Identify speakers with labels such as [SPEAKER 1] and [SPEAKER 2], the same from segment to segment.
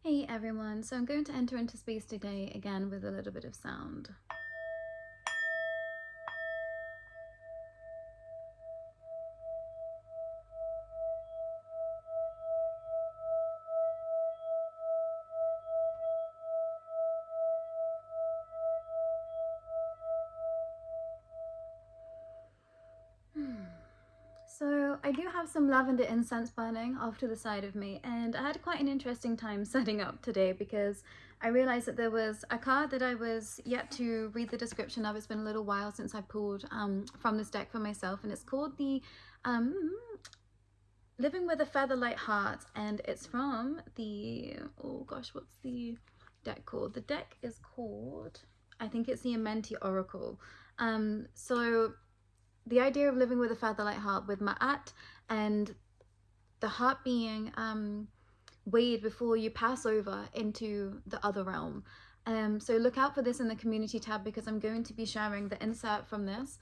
[SPEAKER 1] Hey everyone, so I'm going to enter into space today again with a little bit of sound. So I do have some lavender incense burning off to the side of me, and I had quite an interesting time setting up today because I realized that there was a card that I was yet to read the description of. It's been a little while since I pulled from this deck for myself, and it's called the Living with a Featherlight Heart, and it's from the, oh gosh, what's the deck called? The deck is called, I think it's the Amenti Oracle. So the idea of living with a featherlight heart with Ma'at, and the heart being weighed before you pass over into the other realm. So look out for this in the community tab because I'm going to be sharing the insert from this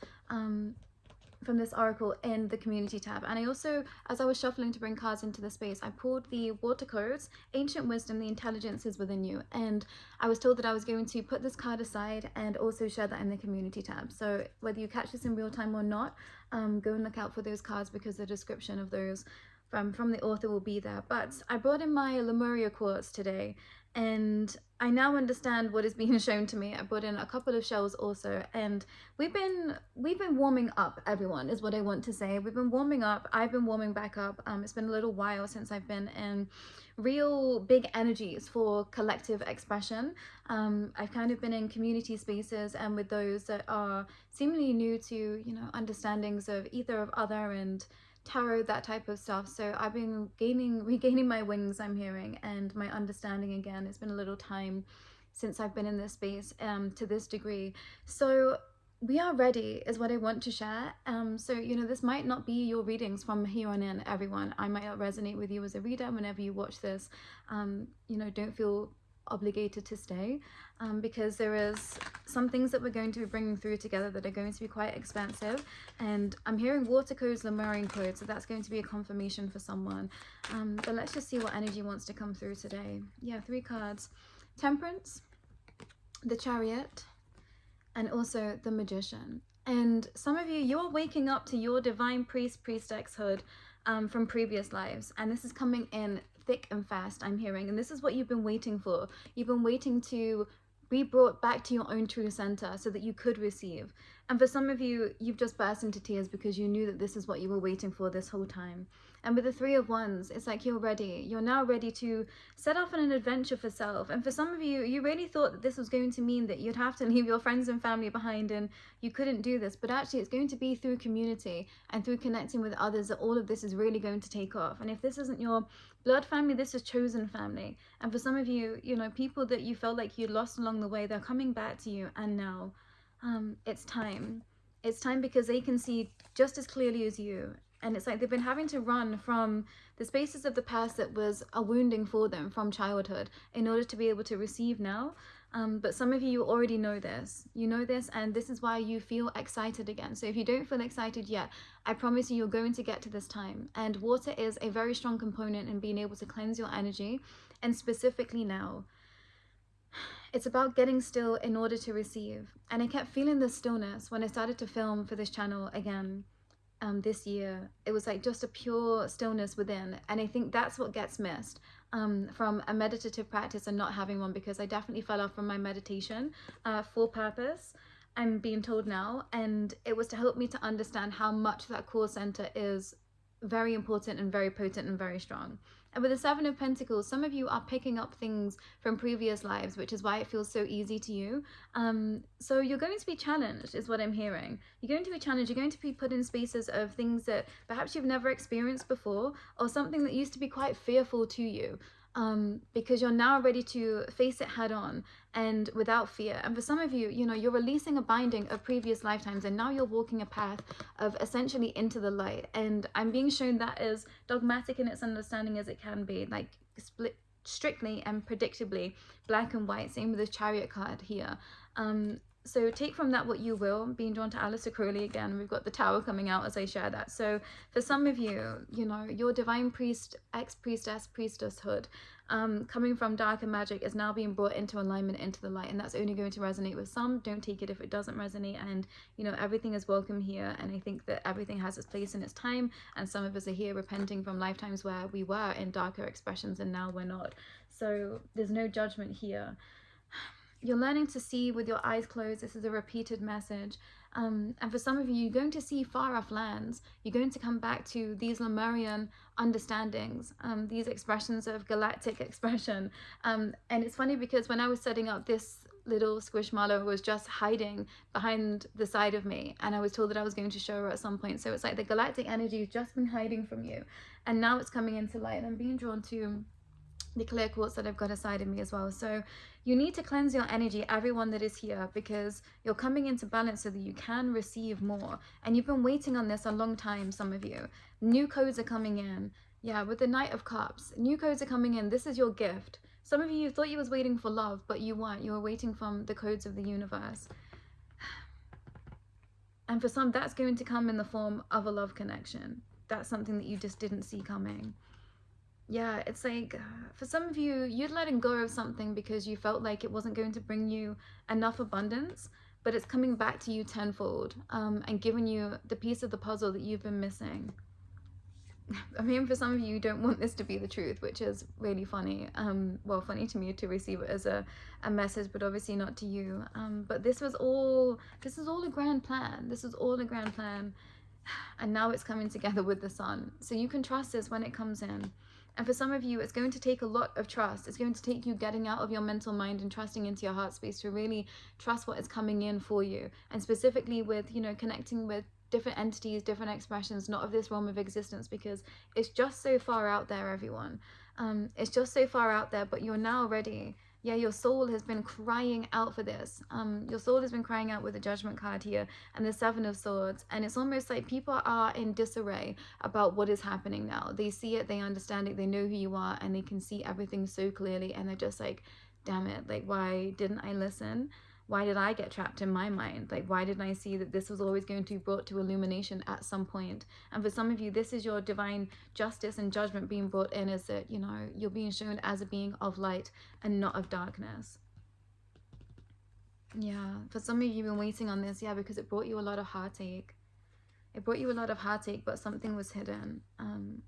[SPEAKER 1] oracle in the community tab. And I also, as I was shuffling to bring cards into the space, I pulled the water codes, ancient wisdom, the intelligence is within you, and I was told that I was going to put this card aside and also share that in the community tab. So whether you catch this in real time or not, go and look out for those cards because the description of those from the author will be there. But I brought in my Lemuria quartz today, and I now understand what is being shown to me. I brought in a couple of shells also, and we've been warming up, everyone, is what I want to say. We've been warming up. I've been warming back up. It's been a little while since I've been in real big energies for collective expression. I've kind of been in community spaces and with those that are seemingly new to, you know, understandings of either of other and tarot, that type of stuff. So I've been regaining my wings, I'm hearing, and my understanding again. It's been a little time since I've been in this space to this degree. So we are ready is what I want to share. So, you know, this might not be your readings from here on in, everyone. I might not resonate with you as a reader whenever you watch this. You know, don't feel obligated to stay because there is some things that we're going to be bringing through together that are going to be quite expansive, and I'm hearing water codes, Lemurian codes, so that's going to be a confirmation for someone. But let's just see what energy wants to come through today. Yeah, 3 cards: Temperance, the Chariot, and also the Magician. And some of you're waking up to your divine priestesshood from previous lives, and this is coming in thick and fast, I'm hearing, and this is what you've been waiting for. You've been waiting to be brought back to your own true center so that you could receive. And for some of you, you've just burst into tears because you knew that this is what you were waiting for this whole time. And with the 3 of Wands, it's like you're ready. You're now ready to set off on an adventure for self. And for some of you, you really thought that this was going to mean that you'd have to leave your friends and family behind and you couldn't do this. But actually, it's going to be through community and through connecting with others that all of this is really going to take off. And if this isn't your blood family, this is chosen family. And for some of you, you know, people that you felt like you lost along the way, they're coming back to you. And now it's time. It's time because they can see just as clearly as you. And it's like they've been having to run from the spaces of the past that was a wounding for them from childhood in order to be able to receive now. But some of you already know this. You know this, and this is why you feel excited again. So if you don't feel excited yet, I promise you, you're going to get to this time. And water is a very strong component in being able to cleanse your energy. And specifically now, it's about getting still in order to receive. And I kept feeling this stillness when I started to film for this channel again. This year, it was like just a pure stillness within, and I think that's what gets missed from a meditative practice and not having one, because I definitely fell off from my meditation for purpose, I'm being told now, and it was to help me to understand how much that core center is very important and very potent and very strong. And with the 7 of Pentacles, some of you are picking up things from previous lives, which is why it feels so easy to you. So you're going to be challenged, is what I'm hearing. You're going to be challenged. You're going to be put in spaces of things that perhaps you've never experienced before, or something that used to be quite fearful to you. Because you're now ready to face it head on and without fear. And for some of you, you know, you're releasing a binding of previous lifetimes, and now you're walking a path of essentially into the light. And I'm being shown that as dogmatic in its understanding as it can be, like split strictly and predictably, black and white. Same with the Chariot card here. So take from that what you will. Being drawn to Aleister Crowley again. We've got the Tower coming out as I share that. So for some of you, you know, your divine priest, ex-priestess, priestesshood, coming from darker magic is now being brought into alignment, into the light, and that's only going to resonate with some. Don't take it if it doesn't resonate, and you know, everything is welcome here, and I think that everything has its place in its time, and some of us are here repenting from lifetimes where we were in darker expressions and now we're not. So there's no judgment here. You're learning to see with your eyes closed. This is a repeated message. And for some of you, you're going to see far off lands. You're going to come back to these Lemurian understandings, these expressions of galactic expression. And it's funny because when I was setting up, this little squishmallow was just hiding behind the side of me, and I was told that I was going to show her at some point. So it's like the galactic energy has just been hiding from you, and now it's coming into light. And I'm being drawn to the clear quartz that I've got aside of me as well. So you need to cleanse your energy, everyone that is here, because you're coming into balance so that you can receive more. And you've been waiting on this a long time, some of you. New codes are coming in. Yeah, with the Knight of Cups, new codes are coming in. This is your gift. Some of you thought you was waiting for love, but you weren't. You were waiting from the codes of the universe. And for some, that's going to come in the form of a love connection. That's something that you just didn't see coming. Yeah, it's like, for some of you, you're letting go of something because you felt like it wasn't going to bring you enough abundance, but it's coming back to you tenfold, and giving you the piece of the puzzle that you've been missing. I mean, for some of you, you don't want this to be the truth, which is really funny. Well, funny to me to receive it as a message, but obviously not to you. But this is all a grand plan. This is all a grand plan. And now it's coming together with the sun. So you can trust this when it comes in. And for some of you, it's going to take a lot of trust. It's going to take you getting out of your mental mind and trusting into your heart space to really trust what is coming in for you. And specifically with, you know, connecting with different entities, different expressions, not of this realm of existence, because it's just so far out there, everyone. It's just so far out there, but you're now ready. Yeah, your soul has been crying out for this. Your soul has been crying out with the Judgment card here and the Seven of Swords. And it's almost like people are in disarray about what is happening now. They see it, they understand it, they know who you are, and they can see everything so clearly. And they're just like, damn it, like, why didn't I listen? Why did I get trapped in my mind? Like, why didn't I see that this was always going to be brought to illumination at some point? And for some of you, this is your divine justice and judgment being brought in, is that, you know, you're being shown as a being of light and not of darkness. Yeah, for some of you, you've been waiting on this, yeah, because it brought you a lot of heartache. It brought you a lot of heartache, but something was hidden.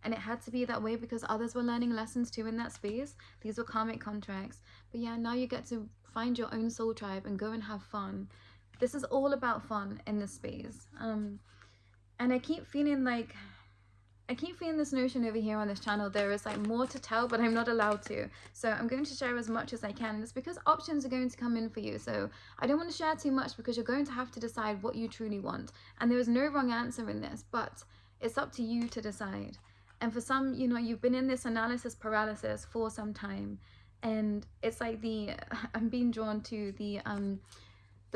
[SPEAKER 1] And it had to be that way because others were learning lessons too in that space. These were karmic contracts. But yeah, now you get to find your own soul tribe and go and have fun. This is all about fun in this space. And I keep feeling this notion over here on this channel. There is like more to tell, but I'm not allowed to. So I'm going to share as much as I can. And it's because options are going to come in for you. So I don't want to share too much because you're going to have to decide what you truly want. And there is no wrong answer in this, but it's up to you to decide. And for some, you know, you've been in this analysis paralysis for some time. And it's like I'm being drawn to the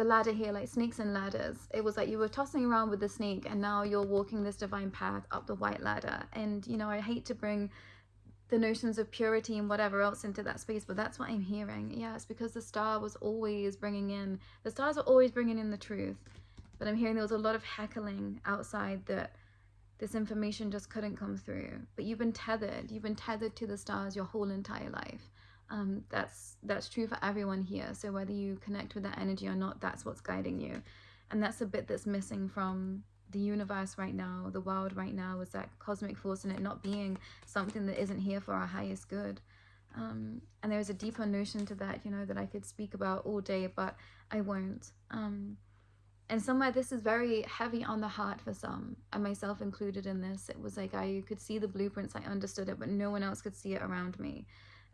[SPEAKER 1] ladder here, like snakes and ladders. It was like you were tossing around with the snake and now you're walking this divine path up the white ladder. And, you know, I hate to bring the notions of purity and whatever else into that space, but that's what I'm hearing. Yeah, it's because the star was always bringing in, the stars are always bringing in the truth. But I'm hearing there was a lot of heckling outside that this information just couldn't come through. But you've been tethered to the stars your whole entire life. That's true for everyone here. So whether you connect with that energy or not, that's what's guiding you. And that's a bit that's missing from the universe right now, the world right now, is that cosmic force and it not being something that isn't here for our highest good. And there's a deeper notion to that, you know, that I could speak about all day, but I won't. And somewhere this is very heavy on the heart for some, and myself included in this. It was like I could see the blueprints, I understood it, but no one else could see it around me.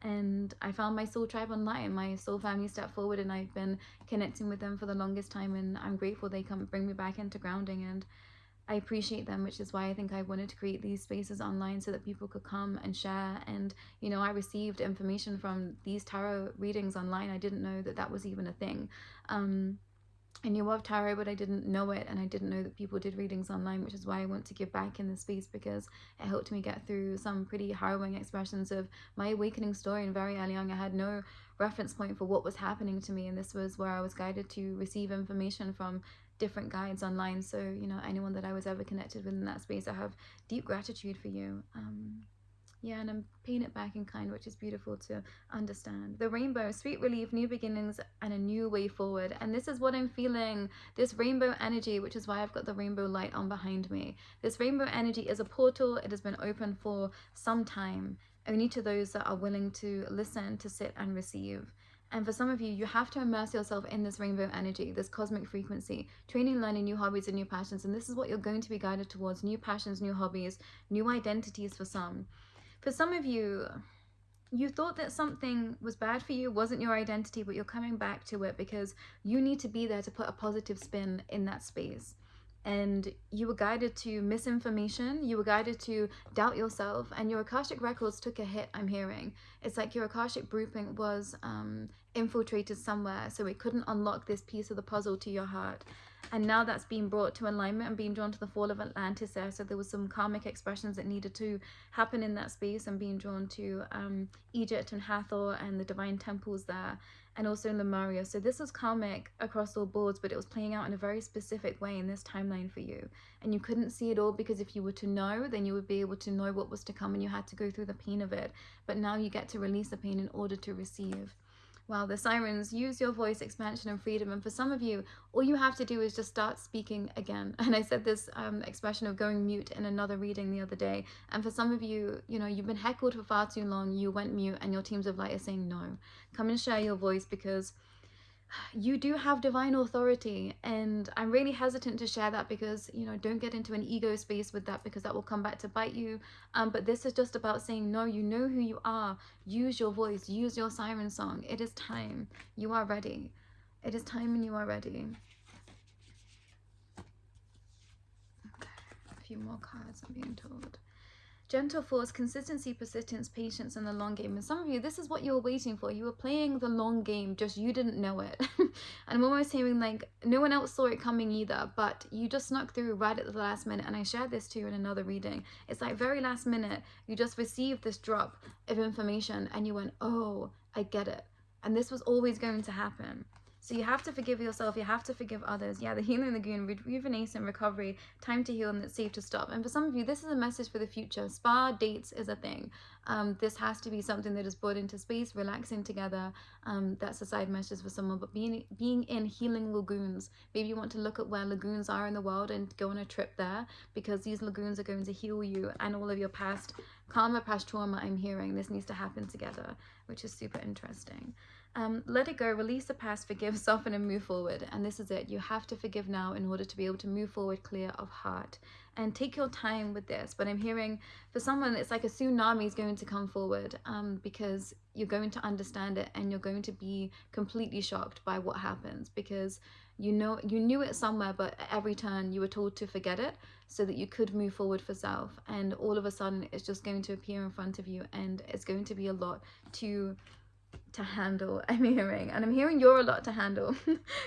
[SPEAKER 1] And I found my soul tribe online. My soul family stepped forward and I've been connecting with them for the longest time, and I'm grateful they come bring me back into grounding, and I appreciate them, which is why I think I wanted to create these spaces online so that people could come and share. And, you know, I received information from these tarot readings online. I didn't know that that was even a thing. I knew of tarot, but I didn't know it, and I didn't know that people did readings online, which is why I want to give back in this space, because it helped me get through some pretty harrowing expressions of my awakening story. And very early on, I had no reference point for what was happening to me, and this was where I was guided to receive information from different guides online. So, you know, anyone that I was ever connected with in that space, I have deep gratitude for you. Yeah, and I'm paying it back in kind, which is beautiful to understand. The rainbow, sweet relief, new beginnings, and a new way forward. And this is what I'm feeling, this rainbow energy, which is why I've got the rainbow light on behind me. This rainbow energy is a portal. It has been open for some time, only to those that are willing to listen, to sit and receive. And for some of you, you have to immerse yourself in this rainbow energy, this cosmic frequency, training, learning new hobbies and new passions. And this is what you're going to be guided towards: new passions, new hobbies, new identities for some. For some of you, you thought that something was bad for you, wasn't your identity, but you're coming back to it because you need to be there to put a positive spin in that space. And you were guided to misinformation, you were guided to doubt yourself, and your Akashic records took a hit, I'm hearing. It's like your Akashic blueprint was infiltrated somewhere, so it couldn't unlock this piece of the puzzle to your heart. And now that's being brought to alignment and being drawn to the fall of Atlantis there. So there was some karmic expressions that needed to happen in that space, and being drawn to Egypt and Hathor and the divine temples there, and also in Lemuria. So this was karmic across all boards, but it was playing out in a very specific way in this timeline for you. And you couldn't see it all, because if you were to know, then you would be able to know what was to come, and you had to go through the pain of it. But now you get to release the pain in order to receive. Wow, the sirens, use your voice, expansion and freedom. And for some of you, all you have to do is just start speaking again. And I said this expression of going mute in another reading the other day. And for some of you, you know, you've been heckled for far too long, you went mute, and your teams of light are saying no. Come and share your voice, because you do have divine authority. And I'm really hesitant to share that because, you know, don't get into an ego space with that, because that will come back to bite you. But this is just about saying, no, you know who you are. Use your voice, use your siren song. It is time. You are ready. It is time and you are ready. Okay, a few more cards I'm being told. Gentle force, consistency, persistence, patience, and the long game. And some of you, this is what you were waiting for. You were playing the long game, just you didn't know it. And I'm almost hearing like no one else saw it coming either, but you just snuck through right at the last minute. And I shared this too in another reading. It's like very last minute, you just received this drop of information and you went, oh, I get it. And this was always going to happen. So you have to forgive yourself, you have to forgive others. Yeah, the healing lagoon, rejuvenation, recovery, time to heal, and it's safe to stop. And for some of you, this is a message for the future. Spa dates is a thing. This has to be something that is brought into space, relaxing together. That's a side message for someone. But being in healing lagoons, maybe you want to look at where lagoons are in the world and go on a trip there, because these lagoons are going to heal you and all of your past karma, past trauma. I'm hearing this needs to happen together, which is super interesting. Let it go, release the past, forgive, soften, and move forward. And this is it. You have to forgive now in order to be able to move forward clear of heart. And take your time with this. But I'm hearing for someone, it's like a tsunami is going to come forward, because you're going to understand it and you're going to be completely shocked by what happens, because you knew it somewhere, but at every turn you were told to forget it so that you could move forward for self. And all of a sudden it's just going to appear in front of you, and it's going to be a lot to handle. I'm hearing, and I'm hearing you're a lot to handle.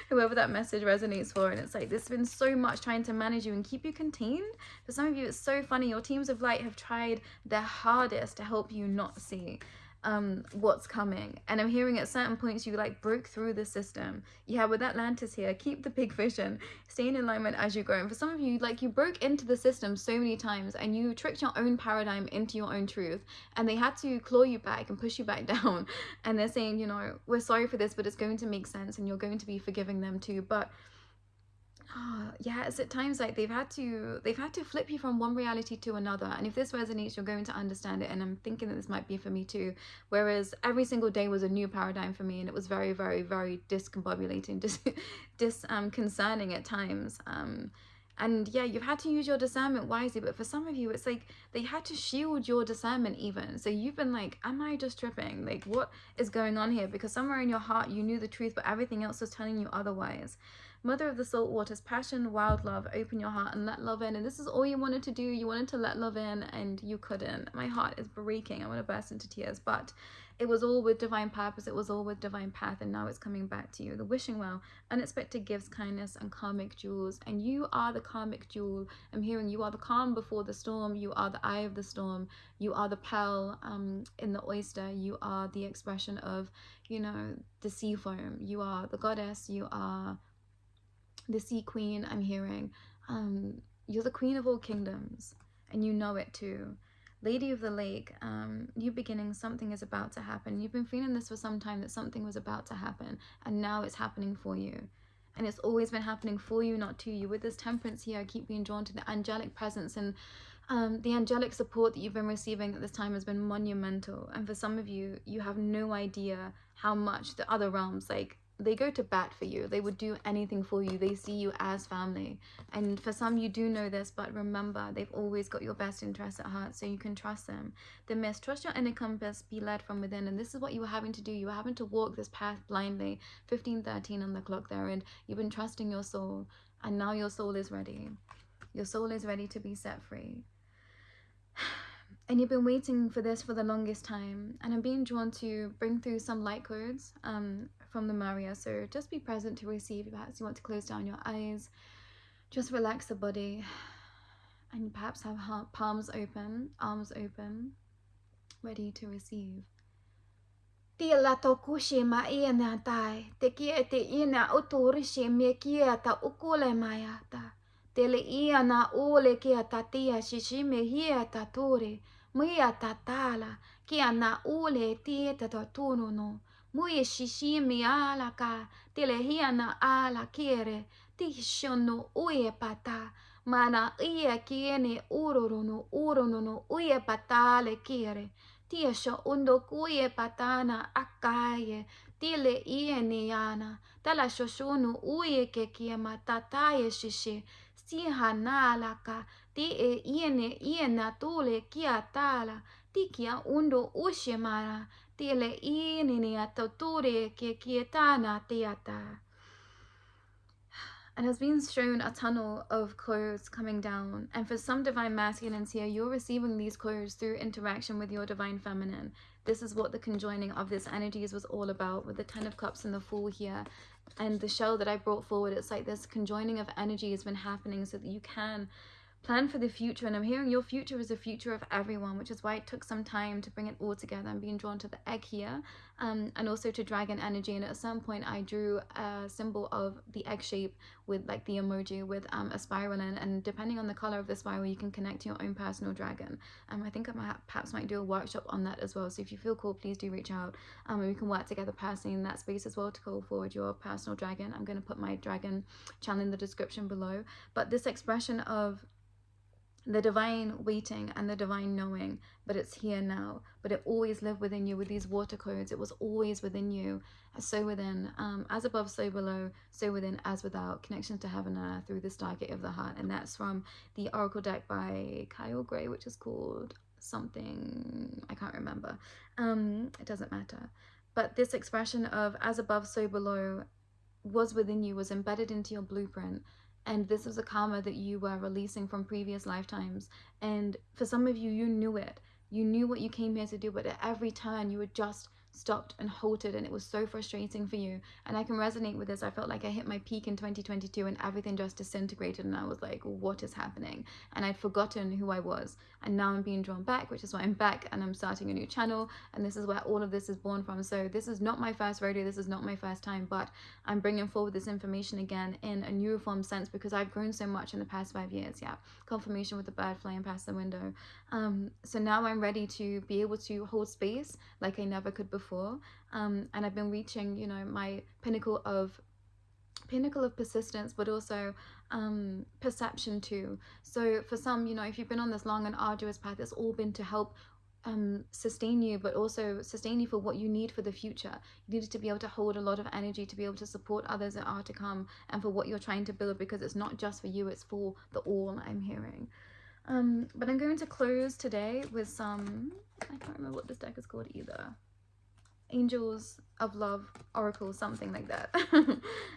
[SPEAKER 1] Whoever that message resonates for. And it's like there's been so much trying to manage you and keep you contained. For some of you, it's so funny, your teams of light have tried their hardest to help you not see what's coming. And I'm hearing at certain points you like broke through the system. Yeah, with Atlantis here, keep the big vision, stay in alignment as you grow. And for some of you, like you broke into the system so many times and you tricked your own paradigm into your own truth, and they had to claw you back and push you back down. And they're saying, you know, we're sorry for this, but it's going to make sense, and you're going to be forgiving them too. But yeah, it's at times like they've had to flip you from one reality to another. And if this resonates, you're going to understand it. And I'm thinking that this might be for me too. Whereas every single day was a new paradigm for me, and it was very, very, very discombobulating, disconcerting at times. And yeah, you've had to use your discernment wisely. But for some of you, it's like they had to shield your discernment even. So you've been like, am I just tripping? Like, what is going on here? Because somewhere in your heart, you knew the truth, but everything else was telling you otherwise. Mother of the salt waters, passion, wild love, open your heart and let love in. And this is all you wanted to do. You wanted to let love in and you couldn't. My heart is breaking. I want to burst into tears. But it was all with divine purpose. It was all with divine path. And now it's coming back to you. The wishing well, unexpected gifts, kindness, and karmic jewels. And you are the karmic jewel. I'm hearing you are the calm before the storm. You are the eye of the storm. You are the pearl in the oyster. You are the expression of, you know, the sea foam. You are the goddess. You are the sea queen. I'm hearing you're the queen of all kingdoms, and you know it too. Lady of the Lake, new beginning, something is about to happen. You've been feeling this for some time, that something was about to happen, and now it's happening for you. And it's always been happening for you, not to you. With this Temperance here, I keep being drawn to the angelic presence, and the angelic support that you've been receiving at this time has been monumental. And for some of you, you have no idea how much the other realms, like, they go to bat for you. They would do anything for you. They see you as family. And for some, you do know this, but remember, they've always got your best interests at heart, so you can trust them. The Mist, trust your inner compass, be led from within. And this is what you were having to do. You were having to walk this path blindly. 15:13 on the clock there, and you've been trusting your soul, and now your soul is ready. Your soul is ready to be set free. And you've been waiting for this for the longest time, and I'm being drawn to bring through some light codes from Lemuria. So just be present to receive. Perhaps you want to close down your eyes, just relax the body, and perhaps have palms open, arms open, ready to receive. Tia la toku she ma ina tai te kia te ina utori she me kia ta ukule mayata te le ina ole kia ta tia she me hia ta tore mia ta tala kia na ole tia ta tono no muye shishi mi ala ka te le hia na ala kere ti shono uye pata mana ia kiene urorono urono uye patale kere tia sho undo kuye patana akaye tile iye niana tala shoshunu uye ke kia matataye shishi si hanalaka ti e iye natule kia tala ti kia undo ushemara tile iye ni atoture ke kietana tiata. And has been shown a tunnel of codes coming down. And for some divine masculines here, you're receiving these codes through interaction with your divine feminine. This is what the conjoining of this energies was all about, with the 10 of Cups and the Fool here. And the shell that I brought forward, it's like this conjoining of energy has been happening so that you can plan for the future. And I'm hearing your future is the future of everyone, which is why it took some time to bring it all together. I'm being drawn to the egg here, and also to dragon energy. And at some point I drew a symbol of the egg shape with like the emoji with a spiral in, and depending on the color of the spiral, you can connect to your own personal dragon. I think I perhaps might do a workshop on that as well. So if you feel cool, please do reach out, and we can work together personally in that space as well to call forward your personal dragon. I'm going to put my dragon channel in the description below. But this expression of the divine waiting and the divine knowing, but it's here now, but it always lived within you with these water codes. It was always within you, so within, as above, so below, so within, as without, connection to heaven and earth through the Stargate of the heart. And that's from the Oracle deck by Kyle Gray, which is called something, I can't remember. It doesn't matter. But this expression of as above, so below was within you, was embedded into your blueprint. And this is a karma that you were releasing from previous lifetimes. And for some of you, you knew it. You knew what you came here to do, but at every turn you were just stopped and halted, and it was so frustrating for you. And I can resonate with this. I felt like I hit my peak in 2022 and everything just disintegrated, and I was like, what is happening? And I'd forgotten who I was, and now I'm being drawn back, which is why I'm back and I'm starting a new channel, and this is where all of this is born from. So this is not my first rodeo, this is not my first time, but I'm bringing forward this information again in a new form sense because I've grown so much in the past 5 years. Yeah, confirmation with the bird flying past the window. So now I'm ready to be able to hold space like I never could before, and I've been reaching, you know, my pinnacle of persistence, but also perception too. So for some, you know, if you've been on this long and arduous path, it's all been to help sustain you, but also sustain you for what you need for the future. You needed to be able to hold a lot of energy to be able to support others that are to come, and for what you're trying to build, because it's not just for you, it's for the all, I'm hearing. But I'm going to close today with some, I can't remember what this deck is called either. Angels of Love Oracle, something like that.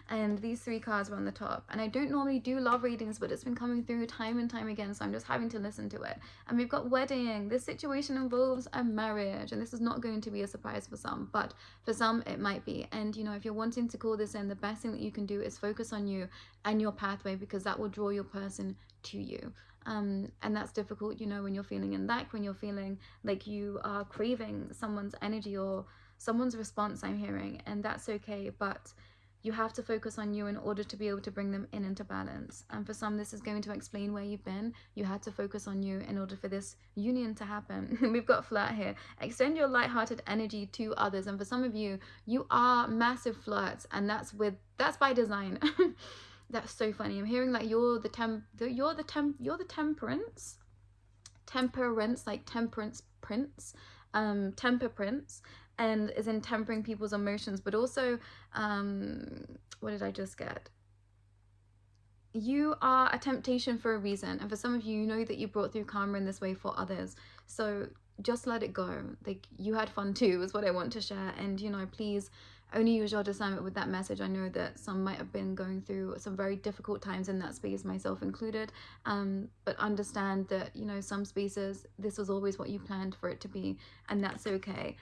[SPEAKER 1] And these 3 cards were on the top. And I don't normally do love readings, but it's been coming through time and time again, so I'm just having to listen to it. And we've got wedding. This situation involves a marriage, and this is not going to be a surprise for some, but for some it might be. And you know, if you're wanting to call this in, the best thing that you can do is focus on you and your pathway, because that will draw your person to you. And that's difficult, you know, when you're feeling in lack, when you're feeling like you are craving someone's energy or someone's response, I'm hearing, and that's okay. But you have to focus on you in order to be able to bring them in into balance. And for some, this is going to explain where you've been. You had to focus on you in order for this union to happen. We've got flirt here. Extend your lighthearted energy to others. And for some of you, you are massive flirts, and that's by design. That's so funny. I'm hearing like you're the temperance, like temperance prince, temper prince, and is in tempering people's emotions, but also, what did I just get? You are a temptation for a reason, and for some of you, you know that you brought through karma in this way for others, so just let it go. Like, you had fun too, is what I want to share. And you know, please only use your discernment with that message. I know that some might have been going through some very difficult times in that space, myself included, but understand that, you know, some spaces, this was always what you planned for it to be, and that's okay.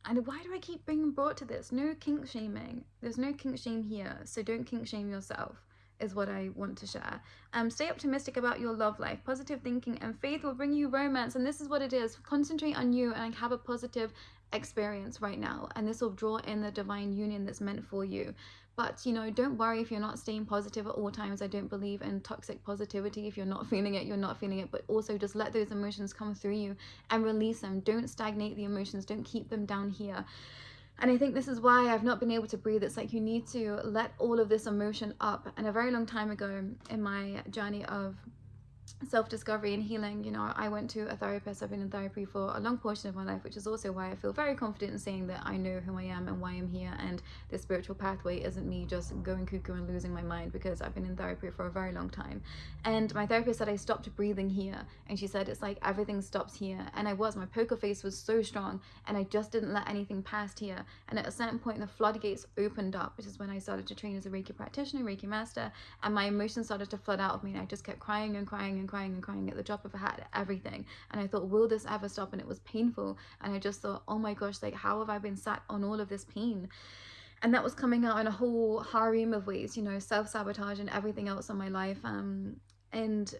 [SPEAKER 1] And why do I keep being brought to this? No kink shaming. There's no kink shame here, so don't kink shame yourself, is what I want to share. Stay optimistic about your love life. Positive thinking and faith will bring you romance, and this is what it is. Concentrate on you and have a positive experience right now, and this will draw in the divine union that's meant for you. But you know, don't worry if you're not staying positive at all times. I don't believe in toxic positivity. If you're not feeling it, you're not feeling it. But also just let those emotions come through you and release them. Don't stagnate the emotions. Don't keep them down here. And I think this is why I've not been able to breathe. It's like you need to let all of this emotion up. And a very long time ago in my journey of self-discovery and healing, you know, I went to a therapist. I've been in therapy for a long portion of my life, which is also why I feel very confident in saying that I know who I am and why I'm here, and this spiritual pathway isn't me just going cuckoo and losing my mind, because I've been in therapy for a very long time. And my therapist said I stopped breathing here, and she said it's like everything stops here, and my poker face was so strong, and I just didn't let anything past here. And at a certain point the floodgates opened up, which is when I started to train as a Reiki practitioner, Reiki master, and my emotions started to flood out of me, and I just kept crying and crying and crying and crying at the drop of a hat, everything. And I thought, will this ever stop? And it was painful, and I just thought, oh my gosh, like, how have I been sat on all of this pain? And that was coming out in a whole harem of ways, you know, self-sabotage and everything else in my life. And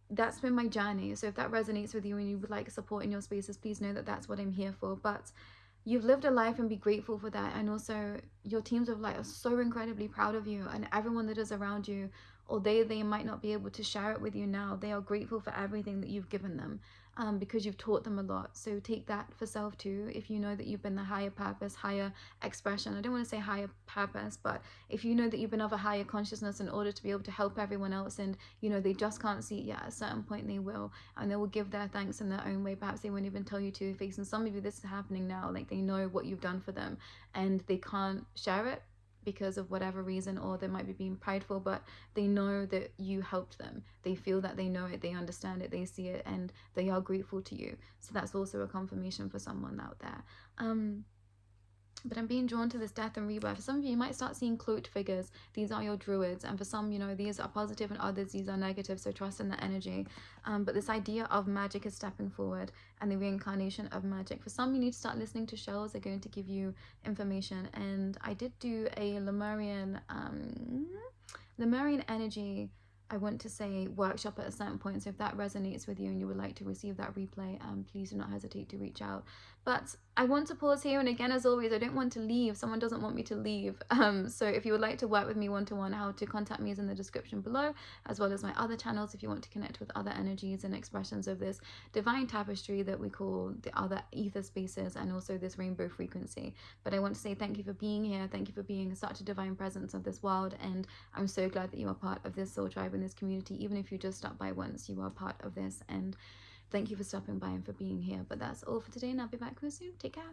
[SPEAKER 1] that's been my journey. So if that resonates with you and you would like support in your spaces, please know that that's what I'm here for. But you've lived a life, and be grateful for that. And also, your teams of light are so incredibly proud of you, and everyone that is around you, although they might not be able to share it with you now, they are grateful for everything that you've given them, because you've taught them a lot. So take that for self too. If you know that you've been the higher purpose, higher expression, I don't want to say higher purpose, but if you know that you've been of a higher consciousness in order to be able to help everyone else, and you know they just can't see it yet, at a certain point they will, and they will give their thanks in their own way. Perhaps they won't even tell you to your face. And some of you, this is happening now, like they know what you've done for them and they can't share it because of whatever reason, or they might be being prideful, but they know that you helped them. They feel that they know it, they understand it, they see it, and they are grateful to you. So that's also a confirmation for someone out there. But I'm being drawn to this death and rebirth. For some of you, you might start seeing cloaked figures. These are your druids. And for some, you know, these are positive, and others, these are negative. So trust in the energy. But this idea of magic is stepping forward, and the reincarnation of magic. For some, you need to start listening to shells. They're going to give you information. And I did do a Lemurian energy, I want to say, workshop at a certain point. So if that resonates with you and you would like to receive that replay, please do not hesitate to reach out. But I want to pause here, and again, as always, I don't want to leave. Someone doesn't want me to leave. So if you would like to work with me one-to-one, how to contact me is in the description below, as well as my other channels if you want to connect with other energies and expressions of this divine tapestry that we call the other ether spaces, and also this rainbow frequency. But I want to say thank you for being here. Thank you for being such a divine presence of this world, and I'm so glad that you are part of this soul tribe and this community. Even if you just stopped by once, you are part of this, and thank you for stopping by and for being here. But that's all for today, and I'll be back real soon. Take care.